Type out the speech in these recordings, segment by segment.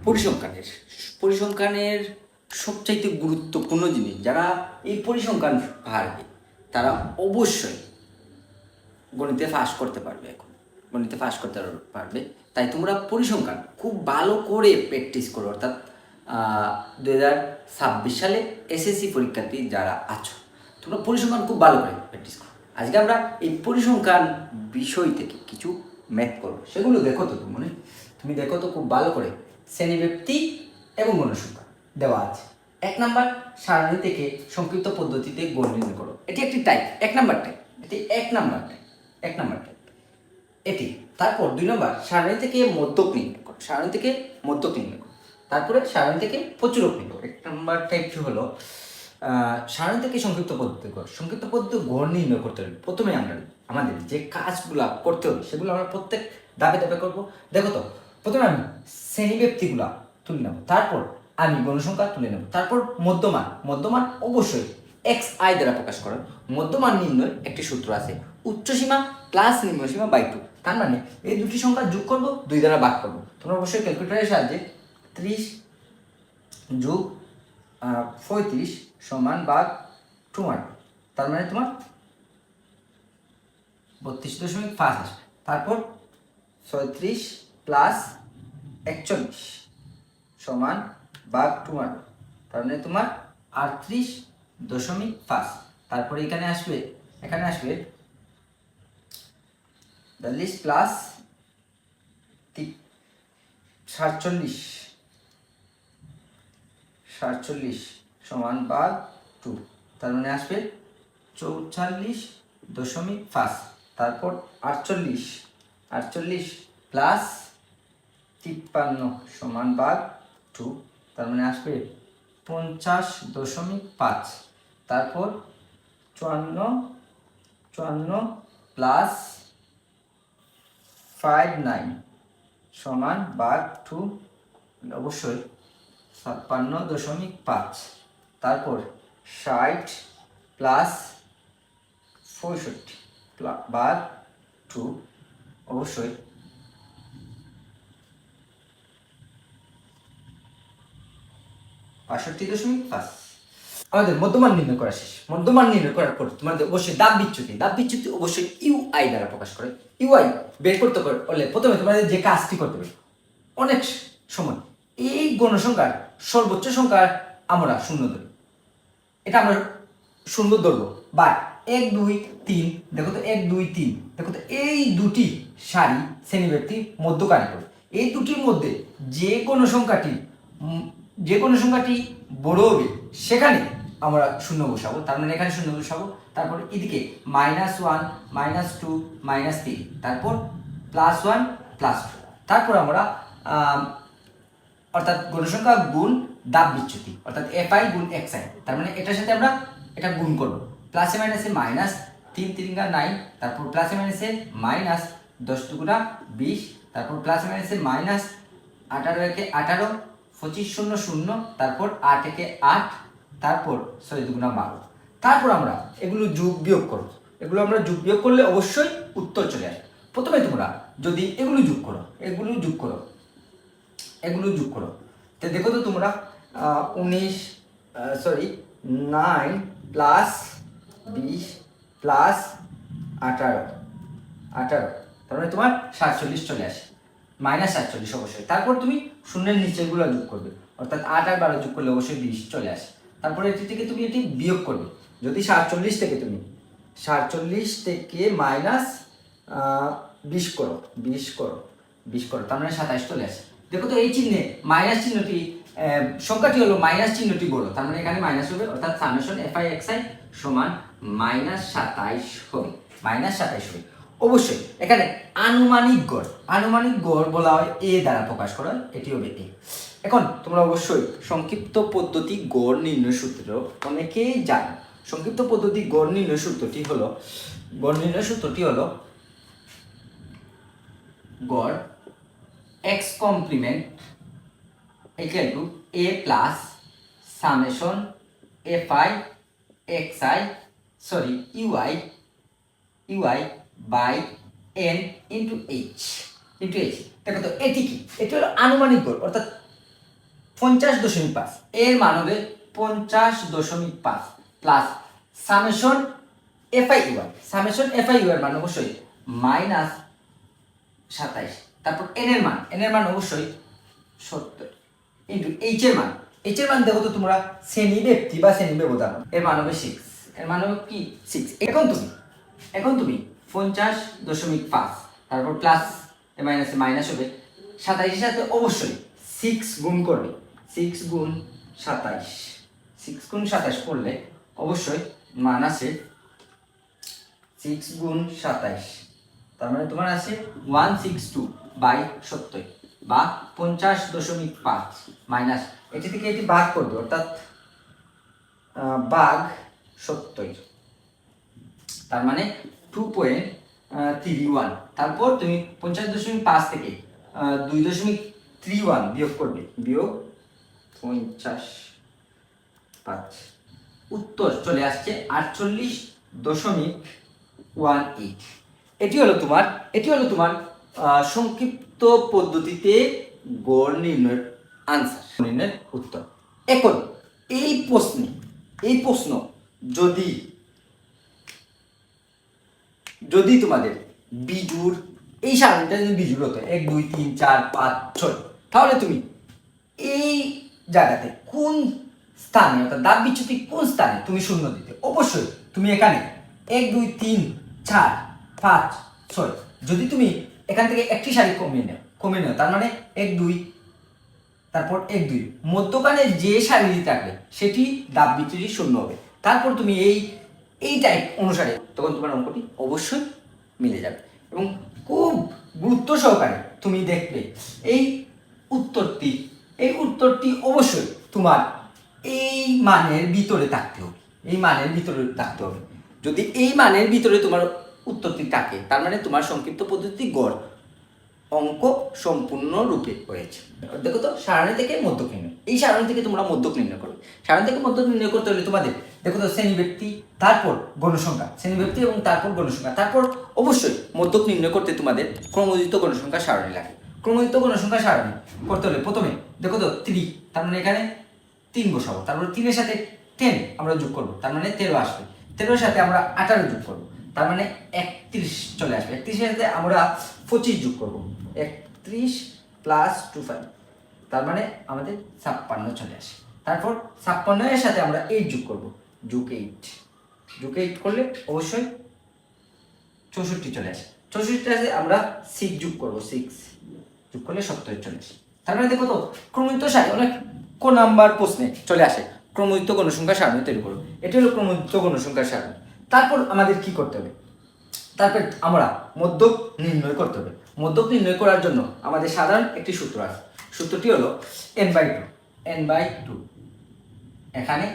পরিসংখ্যানের পরিসংখ্যানের সবচাইতে গুরুত্বপূর্ণ জিনিস, যারা এই পরিসংখ্যান পারবে তারা অবশ্যই গণিতে পাস করতে পারবে। এখন গণিতে পাস করতে পারবে, তাই তোমরা পরিসংখ্যান খুব ভালো করে প্র্যাকটিস করো। অর্থাৎ 2026 সালে এসএসসি পরীক্ষার্থী যারা আছো, তোমরা পরিসংখ্যান খুব ভালো করে প্র্যাকটিস করো। আজকে আমরা এই পরিসংখ্যান বিষয় থেকে কিছু ম্যাথ করবো, সেগুলো দেখো তো তুমি দেখো তো খুব ভালো করে। শ্রেণীব্যক্তি এবং গণসংখ্যা দেওয়া আছে। 1 নাম্বার, সারণী থেকে সংক্ষিপ্ত পদ্ধতিতে গড় নির্ণয় করো। এটি একটি টাইপ, 1 নাম্বার টাইপ, এটি 1 নাম্বার টাইপ, 1 নাম্বার টাইপ এটি। তারপর 2 নাম্বার, সারণী থেকে মধ্যক নির্ণয় করো, সারণী থেকে মধ্যক নির্ণয় করো। তারপরে সারণী থেকে প্রচুরক নির্ণয় করো। 1 নাম্বার টাইপটি হলো সারণী থেকে সংক্ষিপ্ত পদ্ধতি করো। সংক্ষিপ্ত পদ্ধতি গড় নির্ণয় করতে হবে। প্রথমে আমরা আমাদের যে কাজগুলো করতে হবে সেগুলো আমরা প্রত্যেক ধাপে ধাপে করবো। দেখো তো, প্রথমে আমি শ্রেণীব্যক্তিগুলো তুলে নেব, তারপর আমি গণসংখ্যা তুলে নেব, তারপর মধ্যমান। মধ্যমান অবশ্যই xi দ্বারা প্রকাশ করা। মধ্যমান নির্ণয় একটি সূত্র আছে, উচ্চসীমা প্লাস নিম্নসীমা বাই 2। তার মানে এই দুটি সংখ্যা যোগ করব, 2 দ্বারা ভাগ করব। তোমরা অবশ্যই ক্যালকুলেটরের সাহায্যে 30 যোগ 35 সমান ভাগ 2 মারবে। তার মানে তোমার 32.5 আসবে। তারপর 36 প্লাস 41 সমান ভাগ 2 মারবে। তার মানে তোমার 38.5। তারপরে এখানে আসবে 42 প্লাস 47 সমান ভাগ 2। তার মানে আসবে 44.5। তারপর 48 প্লাস 53 সমান ভাগ 2। তার মানে আসবে 50.5। তারপর 54 প্লাস 59 সমান ভাগ 2, অবশ্যই 56.5। তারপর 60 প্লাস 65 ভাগ 2, অবশ্যই 65.5। আমাদের মধ্যমান নির্ণয় করা শেষ। মধ্যমান নির্ণয় করার পর তোমাদের অবশ্যই দাব বিচ্যুতি অবশ্যই ইউআই দ্বারা প্রকাশ করে। ইউআই বের করতে হলে প্রথমে তোমাদের যে কাজটি করতে হবে, অনেক সময় এই গণসংখ্যার সর্বোচ্চ সংখ্যা আমরা শূন্য ধরি, এটা আমরা শূন্য ধরবো। বা 1 2 3, দেখো তো 1 2 3, দেখো তো এই দুটি সারি শ্রেণীব্যক্তি মধ্যকারী করে। এই দুটির মধ্যে যে কোনো সংখ্যাটি বড় হবে সেখানে আমরা শূন্য বসাবো। তার মানে এখানে শূন্য বসাবো। তারপর এদিকে -1 -2 -3, তারপর +1 +2। তারপর আমরা অর্থাৎ গণসংখ্যা গুণ দাব বিচ্যুতি, অর্থাৎ fi গুণ xi। তার মানে এটার সাথে আমরা এটা গুণ করব। প্লাসে মাইনাসে মাইনাস 3 3 9, তারপর প্লাসে মাইনাসে মাইনাস 10 2 20, তারপর প্লাসে মাইনাসে মাইনাস 18 একে 18, 25 0 0, তারপর 8 একে 8, তারপর 6 2 12। তারপর আমরা এগুলো যোগ বিয়োগ করব। এগুলো আমরা যোগ বিয়োগ করলে অবশ্যই উত্তর চলে আসবে। প্রথমে তোমরা যদি এগুলো যোগ করো, তো দেখো তো তোমরা 9 প্লাস 20 প্লাস 18, তার মানে তোমার 47 চলে আসে, -47 অবশ্যই। তারপর তুমি শূন্যের নিচেগুলো যোগ করবে, অর্থাৎ 8 আর 12 যোগ করলে অবশ্যই 20 চলে আসে। তারপরে এটি থেকে তুমি এটি বিয়োগ করবে। যদি 47 থেকে তুমি 47 থেকে মাইনাস 20 করো, তার মানে 27 চলে আসে। দেখো তো এই চিহ্নে মাইনাস চিহ্নটি, সংখ্যাটি হলো মাইনাস চিহ্নটি বড়, তার মানে এখানে মাইনাস হবে, অর্থাৎ সামেশন fi xi সমান -27 হবে, -27 হবে। অবশ্যই এখানে আনুমানিক গড় বলা হয় a দ্বারা প্রকাশ করা হয়, এটি হবে a। এখন তোমরা অবশ্যই সংক্ষিপ্ত পদ্ধতি গড় নির্ণয় সূত্র অনেকেই জানো। সংক্ষিপ্ত পদ্ধতি গড় নির্ণয় সূত্রটি হলো গড় x complement equal to a plus summation fi xi ui by n into h। দেখো তো এটি কি? এটি হলো আনুমানিক গড়, অর্থাৎ 50.5 এর মান হবে 50.5 প্লাস সামেশন এফআই ইউ এর মান অবশ্যই মাইনাস 27, তারপর এন এর মান অবশ্যই 70 ইন্টু এইচ এর মান দেখো তো তোমরা শ্রেণী ব্যক্তি বা শ্রেণী ব্যবধান এর মান হবে 6, এর মান হবে কি 6। এখন তুমি 50.5 তারপর প্লাস এ মাইনাস হবে 27 এর সাথে অবশ্যই 6 গুণ করবে, 6 গুণ 27 করলে অবশ্যই মান আছে 6 গুণ 27, তার মানে তোমার আছে 162/70 বা 50.5 মাইনাস এটি থেকে এটি ভাগ করবে, অর্থাৎ ভাগ 70, তার মানে 2.31। তারপর তুমি 50.5 থেকে 2.31 বিয়োগ করবে, বিয়োগ 50.5, উত্তর চলে আসছে 48.18। এটি হলো তোমার সংক্ষিপ্ত পদ্ধতিতে গড় নির্ণয়ের নির্ণয়ের উত্তর। এখন এই প্রশ্ন যদি তোমাদের বিজুর এই সারণীটা যদি বিজুর হতো 1 2 3 4 5 6, তাহলে তুমি এই জায়গাতে কোন স্থানে অর্থাৎ দাব বিচ্যুতি কোন স্থানে তুমি শূন্য দিতে, অবশ্যই তুমি এখানে 1 2 3 4 5 6 যদি তুমি এখান থেকে একটি সারি কমিয়ে নাও তার মানে 1 2 তারপর 1 2 মধ্যখানে যে সারিটি থাকবে সেটি দাব বিচ্যুতি শূন্য হবে। তারপর তুমি এই টাইপ অনুসারে তখন তোমার অঙ্কটি অবশ্যই মিলে যাবে এবং খুব গুরুত্ব সহকারে তুমি দেখবে এই উত্তরটি অবশ্যই তোমার এই মানের ভিতরে থাকতে হবে। যদি এই মানের ভিতরে তোমার উত্তরটি থাকে তার মানে তোমার সংক্ষিপ্ত পদ্ধতি গড় অঙ্ক সম্পূর্ণরূপে হয়েছে। দেখো তো সারণী থেকে মধ্যক নির্ণয়, এই সারণী থেকে তোমরা মধ্যক নির্ণয় করবে। সারণী থেকে মধ্যক নির্ণয় করতে হলে তোমাদের দেখো তো শ্রেণীব্যক্তি তারপর গণসংখ্যা, শ্রেণীব্যক্তি এবং তারপর গণসংখ্যা, তারপর অবশ্যই মধ্যক নির্ণয় করতে তোমাদের ক্রমোদিত গণসংখ্যা সারণী লাগে। ক্রমোদিত গণসংখ্যা সারণী করতে হলে প্রথমে দেখো তো 3, তার মানে এখানে 3 বসাবো, তারপর 3 এর সাথে 10 আমরা যোগ করবো, তার মানে 13 আসবে, 13 এর সাথে আমরা 18 যোগ করবো, তার মানে 31 চলে আসবে, 31 এর সাথে আমরা 25 যোগ করবো, 31 প্লাস 25, তার মানে আমাদের 56 চলে আসে। তারপর 56 এর সাথে আমরা 8 যোগ করবো, যোগ 8 করলে অবশ্যই 64 চলে আসে। 64 এর সাথে আমরা 6 যোগ করবো, 6 যোগ করলে 70 চলে আসে। তার মানে দেখো তো ক্রমোদিত সারণী অনেক নাম্বার প্রশ্নে চলে আসে ক্রমোদিত গণসংখ্যা সারণী তৈরি করবো, এটি হলো ক্রমোদিত গণসংখ্যা সারণী। তারপর আমাদের কি করতে হবে, তারপর আমরা মধ্যক নির্ণয় করতে হবে। মধ্যক নির্ণয় করার জন্য আমাদের সাধারণ একটি সূত্র আছে, সূত্রটি হলো n/2। এখানে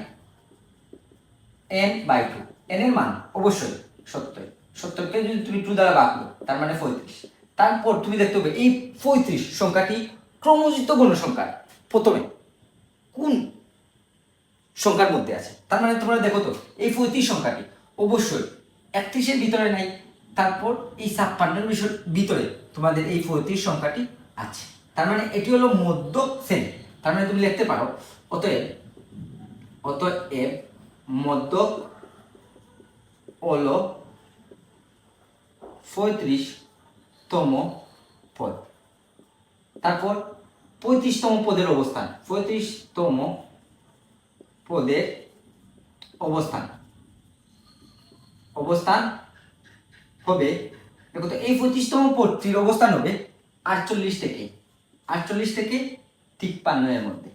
n/2, n এর মান অবশ্যই 70কে যদি তুমি 2 দ্বারা ভাগ করো তার মানে 35। তারপর তুমি দেখতে হবে এই 35 সংখ্যাটি ক্রমোদিত গণসংখ্যার প্রথমে কোন সংখ্যার মধ্যে আছে, তার মানে তোমরা দেখো তো এই 35 সংখ্যাটি অবশ্যই 31 এর ভিতরে নাই, তারপর এই 56 এর ভিতরে তোমাদের এই 35 সংখ্যাটি আছে, তার মানে এটি হলো মধ্যক শ্রেণী। তার মানে তুমি লিখতে পারো অতএব মধ্যক হলো 35তম পদ। তারপর 35তম পদের অবস্থান, 35তম পদের অবস্থান হবে, দেখো তো এই 25তম পদটির অবস্থান হবে 48 থেকে 53 এর মধ্যে।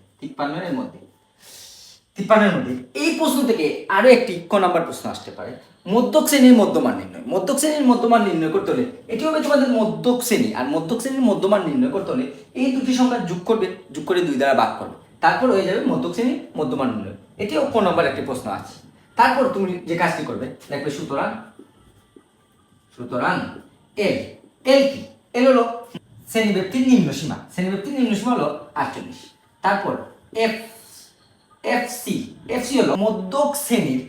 এই প্রশ্ন থেকে আরো একটি ক নাম্বার প্রশ্ন আসতে পারে, মধ্যক শ্রেণীর মধ্যমান নির্ণয়। মধ্যক শ্রেণীর মধ্যমান নির্ণয় করতে হলে এটি হবে তোমাদের মধ্যক শ্রেণী, আর মধ্যক শ্রেণীর মধ্যমান নির্ণয় করতে হলে এই দুটি সংখ্যা যোগ করে 2 দ্বারা ভাগ করবে, তারপর হয়ে যাবে মধ্যক শ্রেণীর মধ্যমান নির্ণয়। এটিও ক নাম্বার একটি প্রশ্ন আছে। তারপর তুমি যে কাজটি করবে দেখবে সুতরাং এল কি, এল হলো শ্রেণীব্যক্তির নিম্ন সীমা হলো 48। তারপর এফসি হলো মধ্যক শ্রেণীর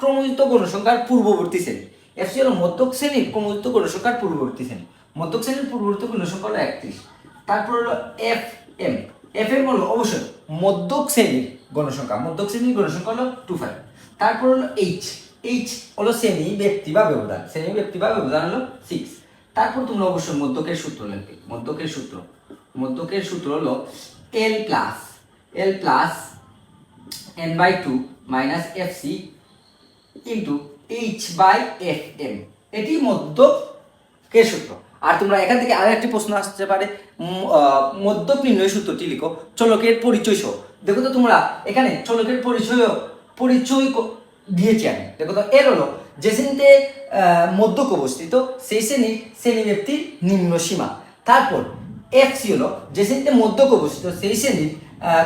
ক্রমোদিত গণসংখ্যার পূর্ববর্তী শ্রেণী। এফসি হলো মধ্যক শ্রেণীর ক্রমোদিত গণসংখ্যার পূর্ববর্তী শ্রেণী। মধ্যক শ্রেণীর পূর্ববর্তী গণসংখ্যা হলো 31। তারপর হলো এফ এম। এফ এম হলো অবশ্যই মধ্যক শ্রেণীর গণসংখ্যা, মধ্যক শ্রেণীর গণসংখ্যা হলো 25। তারপর হলো এইচ। এইচ হলো শ্রেণী ব্যক্তি বা ব্যবধান, শ্রেণী ব্যক্তি বা ব্যবধান হলো 6। তারপর তোমরা অবশ্যই মধ্যকের সূত্র লিখবে। মধ্যকের সূত্র হলো L plus n/2 minus FC into h/fm, এটি মধ্যকের সূত্র। আর তোমরা এখান থেকে আরেকটি প্রশ্ন আসতে পারে, মধ্যক নির্ণয় সূত্রটি লিখো চলকের পরিচয় সহ। দেখো তো তোমরা এখানে চলকের পরিচয় দিয়েছি আমি। দেখো তো এর হলো যে শ্রেণীতে মধ্যক অবস্থিত সেই শ্রেণী ব্যক্তির নিম্ন সীমা। তারপর এফসি হলো যে শ্রেণীতে মধ্যক অবস্থিত সেই শ্রেণীর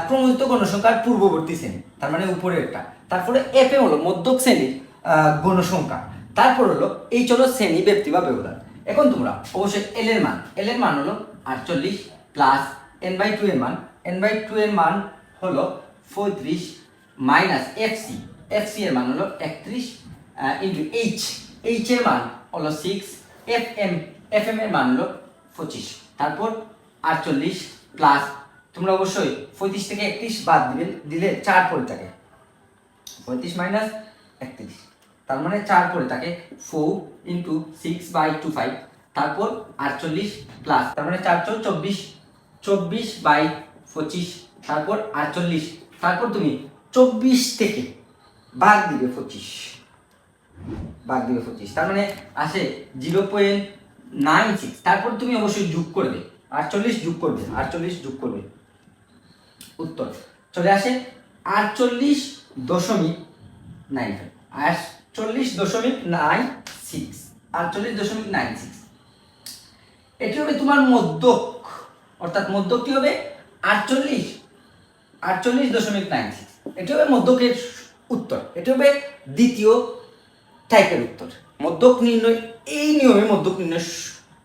ক্রমযুক্ত গণসংখ্যার পূর্ববর্তী শ্রেণী, তার মানে উপরেরটা। তারপরে এফ এম হলো মধ্যক শ্রেণীর গণসংখ্যা। তারপর হলো এই চলো শ্রেণী ব্যক্তি বা ব্যবধান। এখন তোমরা অবশ্যই এল এর মান হলো 48 প্লাস n/2 এর মান, n/2 এর মান হলো 35 মাইনাস এফসি এর মান হলো 31 ইন্টু এইচ এর মান হলো 6, এফএম এর মান হলো 25। তারপর 48 প্লাস তোমরা অবশ্যই 35 থেকে 31 বাদ দিলে 4 পড়ে থাকে, 35 মাইনাস 31, তার মানে 4 পড়ে থাকে 4 ইন্টু 6/25। তারপর 48 প্লাস তার মানে 4 4 24, 24/25। তারপর 48, তারপর তুমি 24 থেকে ভাগ দিবে 25, তার মানে আসে 0.96। তারপর তুমি অবশ্যই যোগ করবে 48 যোগ করবে, উত্তর চলে আসে 48.96। এটি হবে তোমার মধ্যক, অর্থাৎ মধ্যকটি হবে 48.96। এটি হবে মধ্যকের উত্তর, এটি হবে দ্বিতীয় টাইপের উত্তর। মধ্যক নির্ণয়, এই নিয়মে মধ্যক নির্ণয়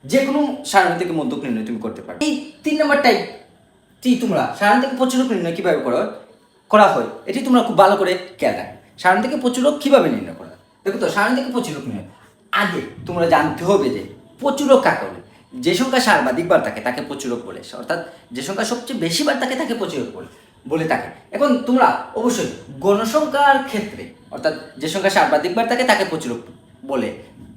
যে কোনো সারণী থেকে মধ্যক নির্ণয় তুমি করতে পারো। এই 3 নম্বর টাইপটি তোমরা সারণী থেকে প্রচুরক নির্ণয় কিভাবে করা হয় এটি তোমরা খুব ভালো করে খেয়াল রাখবে। সারণী থেকে প্রচুরক কিভাবে নির্ণয় করা হয়, দেখো তো সারণী থেকে প্রচুরক নির্ণয় আগে তোমরা জানতে হবে যে প্রচুরক কাকে বলে। যে সংখ্যা সর্বাধিক বার থাকে তাকে প্রচুরক বলে, অর্থাৎ যে সংখ্যা সবচেয়ে বেশি বার থাকে তাকে প্রচুরক বলে থাকে। এখন তোমরা অবশ্যই গণসংখ্যার ক্ষেত্রে, অর্থাৎ যে সংখ্যা সর্বাধিক বার থাকে তাকে প্রচুরক বলে,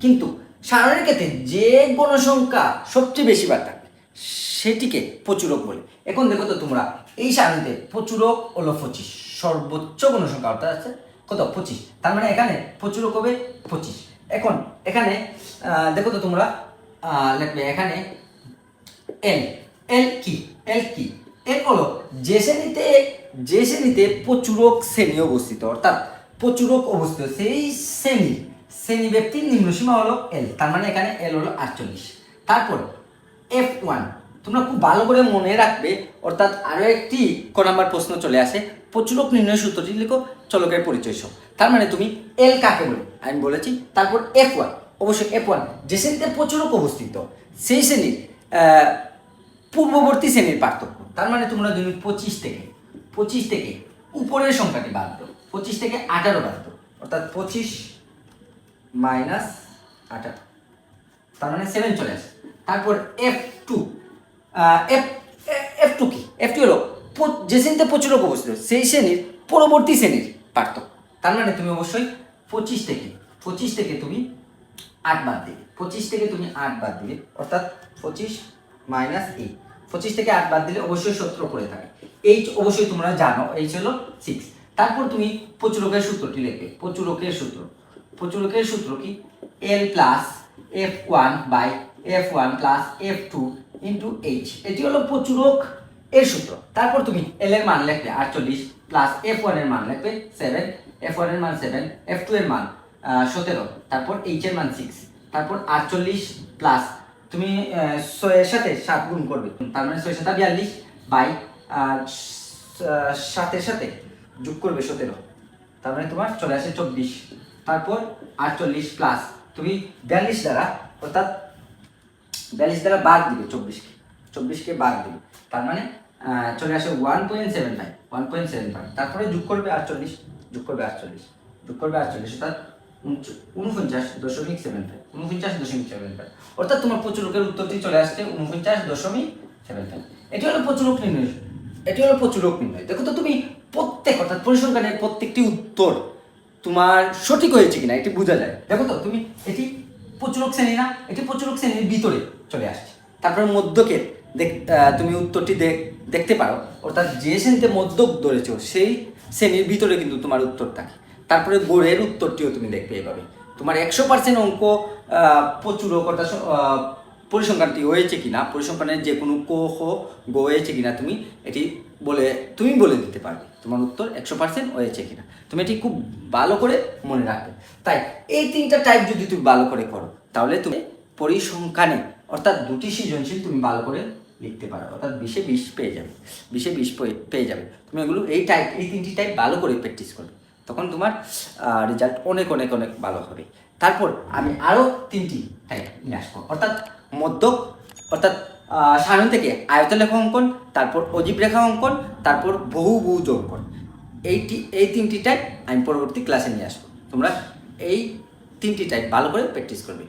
কিন্তু সারণীর ক্ষেত্রে যে গণসংখ্যা সবচেয়ে বেশি বার থাকে সেটিকে প্রচুরক বলে। এখন দেখো তো তোমরা এই সারণীতে প্রচুরক হলো 25, সর্বোচ্চ গণসংখ্যা অর্থাৎ আছে কত 25, তার মানে এখানে প্রচুরক হবে 25। এখন এখানে দেখো তো তোমরা লিখবে এখানে এল কি এল হলো যে শ্রেণীতে প্রচুরক শ্রেণী অবস্থিত, অর্থাৎ প্রচুরক অবস্থিত সেই শ্রেণী ব্যক্তির নিম্ন সীমা হলো এল, তার মানে এখানে এল হলো 48। তারপর F1 তোমরা খুব ভালো করে মনে রাখবে, অর্থাৎ আরো একটি ক নাম্বার প্রশ্ন চলে আসে, প্রচুরক নির্ণয় সূত্রটি লিখো চলকের পরিচয় সহ। তার মানে তুমি এল কাকে বলে আমি বলেছি। তারপর F1 অবশ্যই F1 যে শ্রেণীতে প্রচুরক অবস্থিত সেই শ্রেণীর পূর্ববর্তী শ্রেণীর পার্থক্য। তার মানে তোমরা যদি 25 থেকে উপরের সংখ্যাটি বাদ দাও, 25 থেকে 18 বাদ দাও, অর্থাৎ 25 মাইনাস 18, তার মানে 7 চলে আসে। তারপর F2 কি F2 হলো যে শ্রেণীতে প্রচুরক অবস্থিত সেই শ্রেণীর পরবর্তী শ্রেণীর পার্থক্য। তার মানে তুমি অবশ্যই 25 থেকে তুমি 8 বাদ দিবে, 25 থেকে তুমি 8 বাদ দিবে, অর্থাৎ 25 মাইনাস 8, 25 থেকে 8 বাদ দিলে অবশ্যই 17 করে থাকে। এইচ অবশ্যই তোমরা জানো, এইচ হলো 6। তারপর তুমি প্রচুরকের সূত্রটি লিখবে। প্রচুরকের সূত্র কি L plus F1/F1 plus F2 into H, এটি হলো প্রচুরক এর সূত্র। তারপর তুমি L এর মান লিখবে 48 প্লাস F1 এর মান লিখবে 7, F1 এর মান 7, F2 এর মান 17, তারপর H এর মান 6। তারপর 48 প্লাস তুমি 6 এর সাথে 7 গুণ করবে, তার মানে 6 7 42 বাই 7 এর সাথে যোগ করবে 17, তার মানে তোমার চলে আসে 24। তারপর 48 প্লাস তুমি 42 দ্বারা, অর্থাৎ 42 দ্বারা ভাগ দিবে 24 কে ভাগ দিবে, তার মানে চলে আসে 1.75। তারপরে যোগ করবে 48, অর্থাৎ 49.75, অর্থাৎ তোমার প্রচুরকের উত্তরটি চলে আসছে 49.75। 7 এটি হলো প্রচুরক নির্ণয়, এটি হলো প্রচুরক নির্ণয়। দেখো তো তুমি প্রত্যেক অর্থাৎ পরিসংখ্যানের প্রত্যেকটি উত্তর তোমার সঠিক হয়েছে কিনা এটি বোঝা যায়। দেখো তো তুমি এটি প্রচুরক শ্রেণী না, এটি প্রচুরক শ্রেণীর ভিতরে চলে আসছে। তারপরে মধ্যকের তুমি উত্তরটি দেখতে পারো, অর্থাৎ যে শ্রেণীতে মধ্যক ধরেছ সেই শ্রেণীর ভিতরে কিন্তু তোমার উত্তর থাকে। তারপরে গড়ের উত্তরটিও তুমি দেখতে পাবে। তোমার 100% অঙ্ক প্রচুরক অর্থাৎ পরিসংখ্যানটি হয়েছে কিনা, পরিসংখ্যানের যে কোনো ক খ গ হয়েছে কিনা তুমি এটি বলে দিতে পারবে তোমার উত্তর 100% হয়েছে কিনা। তুমি এটি খুব ভালো করে মনে রাখবে। তাই এই 3টা টাইপ যদি তুমি ভালো করে করো তাহলে তুমি পরিসংখ্যানে অর্থাৎ 2টি সৃজনশীল তুমি ভালো করে লিখতে পারো, অর্থাৎ 20-এ 20 পেয়ে যাবে, 20-এ 20 পেয়ে যাবে। তুমি এগুলো এই 3টি টাইপ ভালো করে প্র্যাকটিস করবে, তখন তোমার রেজাল্ট অনেক অনেক অনেক ভালো হবে। তারপর আমি আরও 3টি টাইপ নিয়ে আসবো, অর্থাৎ মধ্যক অর্থাৎ সারণ থেকে আয়তলেখা অঙ্কন, তারপর অজীব রেখা অঙ্কন, তারপর বহুভুজ অঙ্কন। এই 3টি টাইপ আমি পরবর্তী ক্লাসে নিয়ে আসবো। তোমরা এই 3টি টাইপ ভালো করে প্র্যাকটিস করবে।